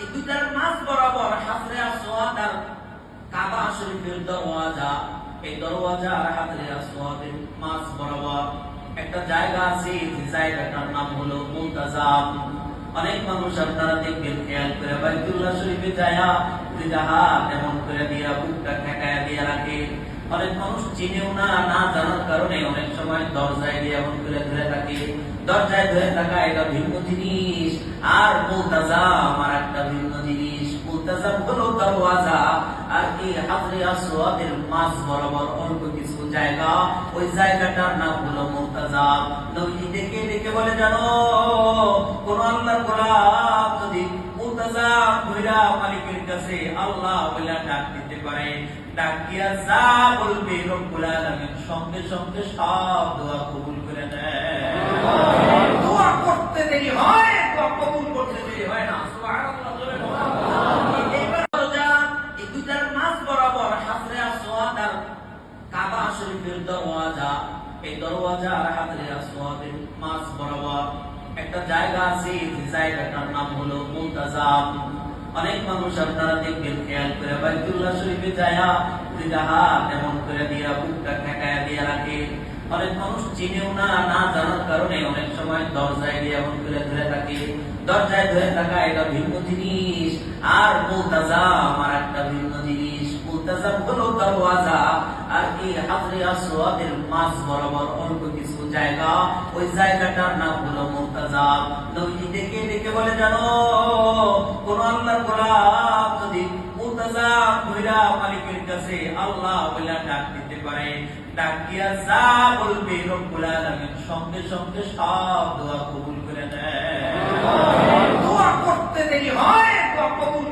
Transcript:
এই দুইটার মাঝ বরাবর হাজরে আসওয়াদ আর কাবা শরীফের দরওয়াজা, এই দরওয়াজা আর হাজরে আসওয়াদের মাঝ বরাবর একটা জায়গা আছে, যে জায়গাটার নাম হলো মুলতাজাম। অনেক মানুষ আপনারা দেখবেন খেয়াল করে বাইতুল্লাহ শরীফে যায়া দুইটা হাত এমন করে দিয়া বুকটা ঠেকায়া দিয়ে রাখে। অনেক মানুষ চিনেও না, না জানার কারণে অনেক সময় দরজায় দিয়ে এমন করে ধরে থাকে। দরজায় ধরে থাকা এটা ভিন্ন জিনিস, আর মুলতাজাম আর একটা ভিন্ন জিনিস। মুলতাজাম হলো দরওয়াজা, আর এই হাজরে আসওয়াদের মাঝ বরাবর অল্প কিছু জায়গা, ওই জায়গাটার নাম হলো মুলতাজাম। নবী দেখে দেখে বলে, জানো কোন আল্লাহর গোলাম যদি মুলতাজাম ধইরা মালিকের কাছে আল্লাহ বলে ডাক দিতে পারে, ডাক দিয়া যা বলবে রব্বুল আলামিন সঙ্গে সঙ্গে সব দোয়া কবুল করে দেয়। দোয়া করতে দেরি হয়, দোয়া কবুল করতে দেরি হয় না। সুবহানাল্লাহ। এই দুইটার মাঝ বরাবর হাজরে আসওয়াদ আর কাবা শরীফের দরওয়াজা, এই দরওয়াজা আর হাজরে আসওয়াদের মাঝ বরাবর একটা জায়গা আছে, যে জায়গাটার নাম হলো মুলতাজাম। অনেক মানুষ আপনারা দেখবেন খেয়াল করে বাইতুল্লাহ শরীফে যায়া দুইটা হাত এমন করে দিয়া বুকটা ঠেকায়া দিয়ে রাখে। অনেক মানুষ চিনেও না, না জানার কারণে অনেক সময় দরজায় দিয়ে এমন করে ধরে থাকে। দরজায় ধরে থাকা এটা ভিন্ন জিনিস, আর মুলতাজাম আর একটা ভিন্ন জিনিস। মুলতাজাম হলো দরওয়াজা, আর এই হাজরে আসওয়াদের মাঝ বরাবর অল্প কিছু জায়গা, ওই জায়গাটার নাম হলো মুলতাজাম। নবী দেখে দেখে বলে, জানো কোন আল্লাহর গোলাম যদি মুলতাজাম ধইরা মালিকের কাছে আল্লাহ বলে ডাক দিতে পারে, ডাক দিয়া যা বলবে রব্বুল আলামিন সঙ্গে সঙ্গে সব দোয়া কবুল করে দেয়। দোয়া করতে দেরি হয়, দোয়া কবুল